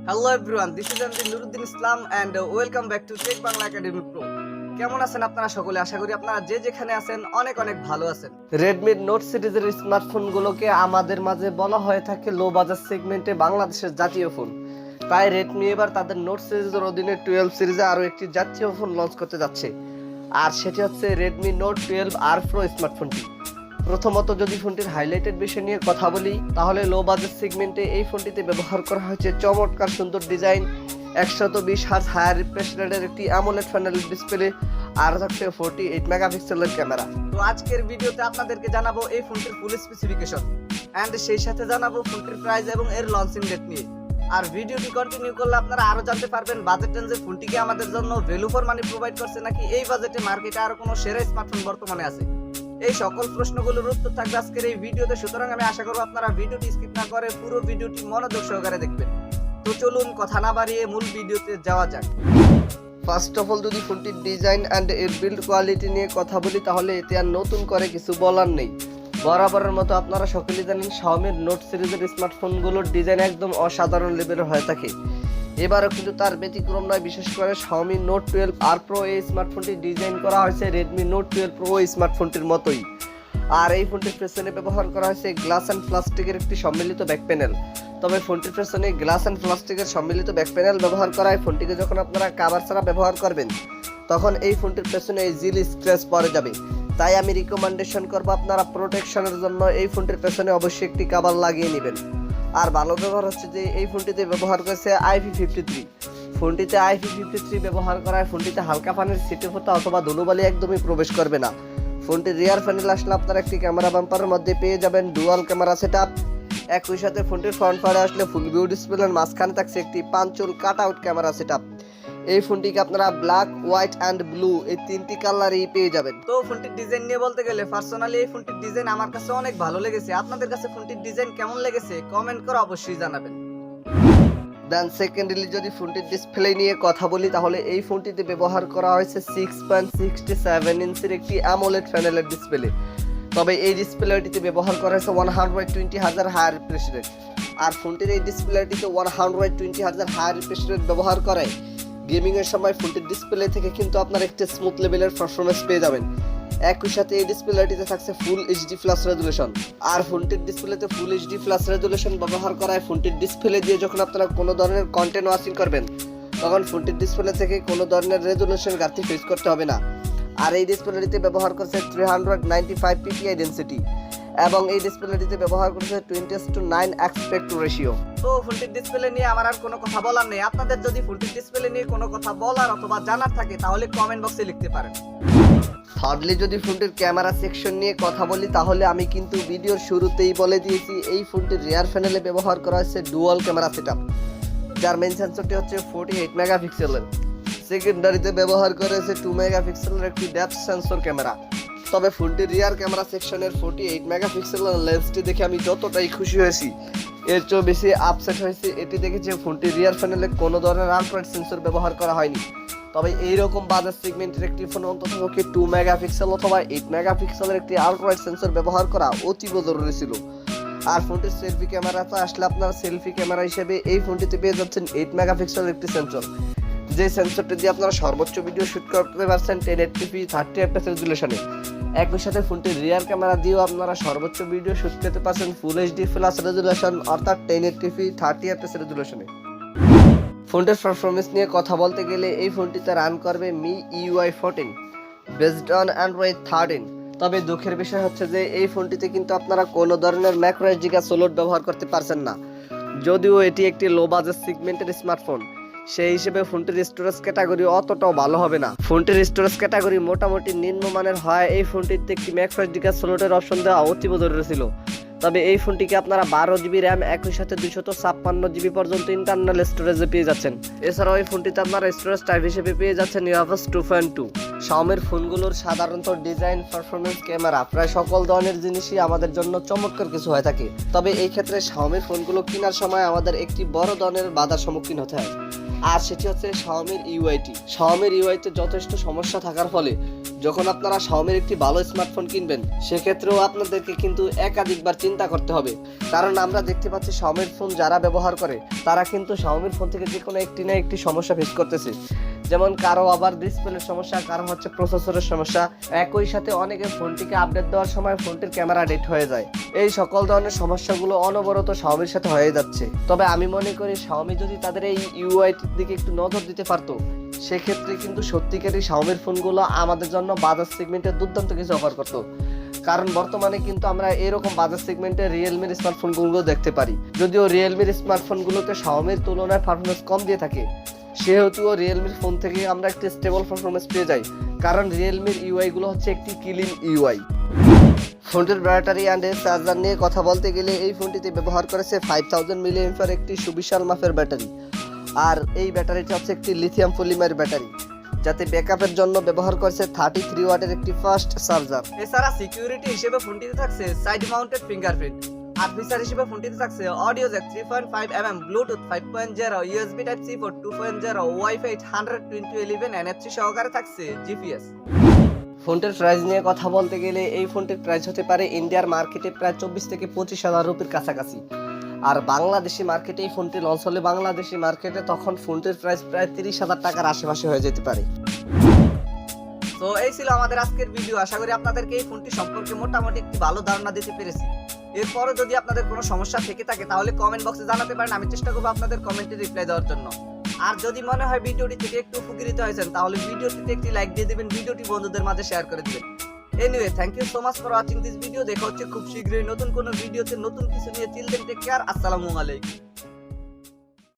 Hello everyone, this is MD Nuruddin Islam and welcome back to Tech Bangla Academy Pro. কেমন আছেন আপনারা সকলে? আশা করি আপনারা যে যেখানে আছেন অনেক অনেক ভালো আছেন। Redmi Note সিরিজের স্মার্টফোনগুলোকে আমাদের মাঝে বলা হয়ে থাকে লো বাজেট সেগমেন্টে বাংলাদেশের জাতীয় ফোন। তাই Redmi এবার তাদের Note সিরিজের অধীনে 12 সিরিজে আরো একটি জাতীয় ফোন লঞ্চ করতে যাচ্ছে। আর সেটি হচ্ছে Redmi Note 12R Pro স্মার্টফোনটি। প্রথমত যদি ফোনটির হাইলাইটেড বিষয় নিয়ে কথা বলি তাহলে লো বাজেট সেগমেন্টে এই ফোনটিতে ব্যবহার করা হয়েছে চমৎকার সুন্দর ডিজাইন, 120 হার্জ হায়ার রিফ্রেশ রেটের একটি অ্যামোলেড প্যানেল ডিসপ্লে আর থাকছে 48 মেগাপিক্সেলের ক্যামেরা। তো আজকের ভিডিওতে আপনাদেরকে জানাবো এই ফোনটির ফুল স্পেসিফিকেশন এন্ড সেই সাথে জানাবো ফোনটির প্রাইস এবং এর লঞ্চিং ডেট নিয়ে। আর ভিডিওটি কন্টিনিউ করলে আপনারা আরো জানতে পারবেন বাজেট রেঞ্জের ফোনটিকে আমাদের জন্য ভ্যালু ফর মানি প্রোভাইড করছে নাকি এই বাজেটে মার্কেটে আরো কোনো সেরা স্মার্টফোন বর্তমানে আছে। এই সকল প্রশ্নগুলোর উত্তর থাকবে আজকের এই ভিডিওতে, সুতরাং আমি আশা করব আপনারা ভিডিওটি স্কিপ না করে পুরো ভিডিওটি মনোযোগ সহকারে দেখবেন। তো চলুন কথা না বাড়িয়ে মূল ভিডিওতে যাওয়া যাক। ফার্স্ট অফ অল যদি ফোনটির ডিজাইন অ্যান্ড এর বিল্ড কোয়ালিটি নিয়ে কথা বলি তাহলে এতে আর নতুন করে কিছু বলার নেই। বরাবরের মতো আপনারা সকলেই জানেন Xiaomiর নোট সিরিজের স্মার্টফোনগুলোর ডিজাইন একদম অসাধারণ লেভেলের হয়ে থাকে। এবারও কিন্তু তার ব্যতিক্রম নয়, বিশেষ করে Xiaomi Note 12R Pro এই স্মার্টফোনটি ডিজাইন করা হয়েছে Redmi Note 12 Pro স্মার্টফোনটির মতোই। আর এই ফোনটির পেছনে ব্যবহার করা হয়েছে গ্লাস অ্যান্ড প্লাস্টিকের একটি সম্মিলিত ব্যাক প্যানেল। তবে ফোনটির পেছনে গ্লাস অ্যান্ড প্লাস্টিকের সম্মিলিত ব্যাক প্যানেল ব্যবহার করায় ফোনটিকে যখন আপনারা কভার ছাড়া ব্যবহার করবেন তখন এই ফোনটির পেছনে ইজিলি স্ক্র্যাচ পড়ে যাবে। তাই আমি রিকমেন্ডেশন করব আপনারা প্রোটেকশনের জন্য এই ফোনটির পেছনে অবশ্যই একটি কভার লাগিয়ে নেবেন। আর ভালো ব্যবহার হচ্ছে যে এই ফোনটিতে ব্যবহার করেছে IP53। ফোনটিতে IP53 ব্যবহার করায় ফোনটিতে হালকা পানির ছিটে ফোঁটা অথবা ধুলোবালি একদমই প্রবেশ করবে না। ফোনটির রিয়ার প্যানেল আসলে আপনারা একটি ক্যামেরা বাম্পারের মধ্যে পেয়ে যাবেন ডুয়াল ক্যামেরা সেটআপ। একই সাথে ফোনটির ফ্রন্ট ফারে আসলে ফুল ভিউ ডিসপ্লের মাঝখানে থাকছে একটি পাঁচচুল কাট আউট ক্যামেরা সেটআপ। এই ফোনটিকে আপনারা ব্ল্যাক, হোয়াইট অ্যান্ড ব্লু এই তিনটি কালারই পেয়ে যাবেন। তো ফোনটির ডিজাইন নিয়ে বলতে গেলে পার্সোনালি এই ফোনটির ডিজাইন আমার কাছে অনেক ভালো লেগেছে। আপনাদের কাছে ফোনটির ডিজাইন কেমন লেগেছে কমেন্ট করে অবশ্যই জানাবেন। দেন সেকেন্ডলি যদি ফোনটির ডিসপ্লে নিয়ে কথা বলি তাহলে এই ফোনটিতে ব্যবহার করা হয়েছে 6.67 ইঞ্চির একটি অ্যামোলেড প্যানেলের ডিসপ্লে। তবে এই ডিসপ্লেটিতে ব্যবহার করা হয়েছে 120 হার্জ হায়ার রিফ্রেশ রেট। আর ফোনটির এই ডিসপ্লেটিতে 120 হার্জ হায়ার রিফ্রেশ রেট ব্যবহার করায় গেমিং এর সময় ফোনটির ডিসপ্লে থেকে কিন্তু আপনারা একটি স্মুথ লেভেলের পারফরম্যান্স পেয়ে যাবেন। একই সাথে এই ডিসপ্লেটিতে থাকছে ফুল এইচডি প্লাস রেজুলেশন। আর ফোনটির ডিসপ্লেতে ফুল এইচডি প্লাস রেজুলেশন ব্যবহার করায় ফোনটির ডিসপ্লে দিয়ে যখন আপনারা কোনো ধরনের কন্টেন্ট ওয়াচিং করবেন তখন ফোনটির ডিসপ্লে থেকে কোনো ধরনের রেজুলেশন ঘাটতি ফেস করতে হবে না। আর এই ডিসপ্লেটিতে ব্যবহার করছে 395 ppi ডেনসিটি এবং এই ডিসপ্লেটিতে ব্যবহার করেছে 20:9 অ্যাসপেক্ট রেশিও। তো ফোনটির ডিসপ্লে নিয়ে আমার আর কোনো কথা বলার নেই। আপনাদের যদি ফোনটির ডিসপ্লে নিয়ে কোনো কথা বলার অথবা জানার থাকে তাহলে কমেন্ট বক্সে লিখতে পারেন। থার্ডলি যদি ফোনটির ক্যামেরা সেকশন নিয়ে কথা বলি তাহলে আমি কিন্তু ভিডিওর শুরুতেই বলে দিয়েছি এই ফোনটির রিয়ার প্যানেলে ব্যবহার করা হয়েছে ডুয়াল ক্যামেরা সেটআপ, যার মেইন সেন্সরটি হচ্ছে 48 মেগাপিক্সেলের। সেকেন্ডারিতে ব্যবহার করা হয়েছে 2 মেগাপিক্সেলের একটি ডেপথ সেন্সর ক্যামেরা। তবে ফোনটির রিয়ার ক্যামেরা সেকশনের 48 মেগাপিক্সেলের লেন্সটি দেখে আমি যতটাই খুশি হয়েছি এর চেয়েও বেশি আপসেট হয়েছে এটি দেখে যে ফোনটির রিয়ার প্যানেলে কোনো ধরনের আল্ট্রাওয়াইড সেন্সর ব্যবহার করা হয়নি। তবে এইরকম বাজেট সেগমেন্টের একটি ফোন অন্ততপক্ষে 2 মেগাপিক্সেল অথবা 8 মেগাপিক্সেলের একটি আল্ট্রাওয়াইড সেন্সর ব্যবহার করা অতীব জরুরি ছিল। আর ফোনটির সেলফি ক্যামেরাতে আসলে আপনার সেলফি ক্যামেরা হিসেবে এই ফোনটিতে পেয়ে যাচ্ছেন 8 মেগাপিক্সেলের একটি সেন্সর, যে সেন্সরটি দিয়ে আপনারা সর্বোচ্চ ভিডিও শুট করতে পারছেন 1080p 30 fps রেজুলেশনে। একই সাথে ফোনটির রিয়ার ক্যামেরা দিয়েও আপনারা সর্বোচ্চ ভিডিও শুট করতে পারছেন ফুল এইচডি প্লাস রেজুলেশন অর্থাৎ 1080p 30 fps রেজুলেশনে। ফোনটির পারফরম্যান্স নিয়ে কথা বলতে গেলে এই ফোনটিতে রান করবে MIUI 14 বেসড অন Android 13। তবে দুঃখের বিষয় হচ্ছে যে এই ফোনটিতে কিন্তু আপনারা কোনো ধরনের ম্যাক্রো এসডি কার্ড স্লট ব্যবহার করতে পারছেন না। যদিও এটি একটি লো বাজেট সেগমেন্টের স্মার্টফোন সেই হিসেবে ফোনটির স্টোরেজ ক্যাটাগরি অতটাও ভালো হবে না। ফোনটির স্টোরেজ ক্যাটাগরি মোটামুটি নিম্নমানের হয় এই ফোনটিতে একটি ম্যাক্রো এসডি কার্ড স্লটের অপশন দেওয়া অতীব জরুরি ছিল। তবে এই ফোনটিকে আপনারা 12GB র্যাম একই সাথে 256GB পর্যন্ত ইন্টারনাল স্টোরেজে পেয়ে যাচ্ছেন। এছাড়াও এই ফোনটিতে আপনারা স্টোরেজ টাইপ হিসেবে পেয়ে যাচ্ছেন UFS 2.2। Xiaomiর ফোনগুলোর সাধারণত ডিজাইন, পারফরম্যান্স, ক্যামেরা প্রায় সকল ধরনের জিনিসই আমাদের জন্য চমৎকার কিছু হয়ে থাকে। তবে এই ক্ষেত্রে Xiaomiর ফোনগুলো কেনার সময় আমাদের একটি বড় ধরনের বাধার সম্মুখীন হতে হয়, আর সেটি হচ্ছে Xiaomiর ইউআইটি। Xiaomiর ইউআইতে যথেষ্ট সমস্যা থাকার ফলে যখন আপনারা Xiaomiর একটি ভালো স্মার্টফোন কিনবেন সেক্ষেত্রেও আপনাদেরকে কিন্তু একাধিকবার চিন্তা চিন্তা করতে হবে, কারণ আমরা দেখতে পাচ্ছি শাওমির ফোন যারা ব্যবহার করে তারা কিন্তু শাওমির ফোন থেকে যে কোনো একটি না একটি সমস্যা ফেস করতেছে। যেমন কারো আবার ডিসপ্লের সমস্যা, কারো হচ্ছে প্রসেসরের সমস্যা, একই সাথে অনেকে ফোনটিকে আপডেট দেওয়ার সময় ফোনটির ক্যামেরা ডেট হয়ে যায়। এই সকল ধরনের সমস্যাগুলো অনবরত শাওমির সাথে হয়ে যাচ্ছে। তবে আমি মনে করি শাওমি যদি তাদের এই ইউআইটির দিকে একটু নজর দিতে পারতো, সেক্ষেত্রে কিন্তু সত্যিকারই শাওমির ফোনগুলো আমাদের জন্য বাজার সেগমেন্টে দুর্দান্ত কিছু অফার করতো। কারণ বর্তমানে কিন্তু আমরা এরকম বাজার সেগমেন্টে রিয়েলমির স্মার্টফোনগুলো দেখতে পারি। যদিও রিয়েলমির স্মার্টফোনগুলোতে শাওমির তুলনায় পারফরমেন্স কম দিয়ে থাকে, সেহেতু রিয়েলমির ফোন থেকে আমরা একটি স্টেবল পারফরমেন্স পেয়ে যাই, কারণ রিয়েলমির ইউআইগুলো হচ্ছে একটি ক্লিন ইউআই। ফোনটির ব্যাটারি অ্যান্ড চার্জার নিয়ে কথা বলতে গেলে এই ফোনটিতে ব্যবহার করেছে 5000 মিলিঅ্যাম্পিয়ার একটি সুবিশাল মাপের ব্যাটারি। আর এই ব্যাটারিটা হচ্ছে একটি লিথিয়াম পলিমার ব্যাটারি, যাতে ব্যাকআপের জন্য ব্যবহার করেছে 33 ওয়াটের একটি ফাস্ট চার্জার। এছাড়া সিকিউরিটি হিসেবে ফোনটিতে থাকছে সাইড মাউন্টেড ফিঙ্গারপ্রিন্ট। আর ফিচার হিসেবে ফোনটিতে থাকছে audio jack 3.5 Bluetooth 5.0, USB type C port 2.0, WiFi 100.11 NFC সহকারে থাকছে জিপিএস। ফোনটির প্রাইস নিয়ে কথা বলতে গেলে এই ফোনটির প্রাইস হতে পারে ইন্ডিয়ার মার্কেটে প্রায় 24 থেকে 25,000 রুপির কাছাকাছি। আর বাংলাদেশি মার্কেটে এই ফোনটি লঞ্চ হলে বাংলাদেশি মার্কেটে তখন ফোনটির প্রাইস প্রায় 30,000 টাকার আশেপাশে হয়ে যেতে পারে। তো এই ছিল আমাদের আজকের ভিডিও। আশা করি আপনাদেরকে এই ফোনটি সম্পর্কে মোটামুটি একটি ভালো ধারণা দিতে পেরেছি। এরপরে যদি আপনাদের কোনো সমস্যা থেকে থাকে তাহলে কমেন্ট বক্সে জানাতে পারেন, আমি চেষ্টা করবো আপনাদের কমেন্টে রিপ্লাই দেওয়ার জন্য। আর যদি মনে হয় ভিডিওটি থেকে একটু উপকৃত হয়েছেন তাহলে ভিডিওটিতে একটি লাইক দিয়ে দিবেন, ভিডিওটি বন্ধুদের মাঝে শেয়ার করে দিবেন। Anyway, thank you so much for watching this video. দেখা হচ্ছে খুব শীঘ্রই নতুন কোনো ভিডিওতে নতুন কিছু নিয়ে। টিল দেন টেক কেয়ার, আসসালামু আলাইকুম।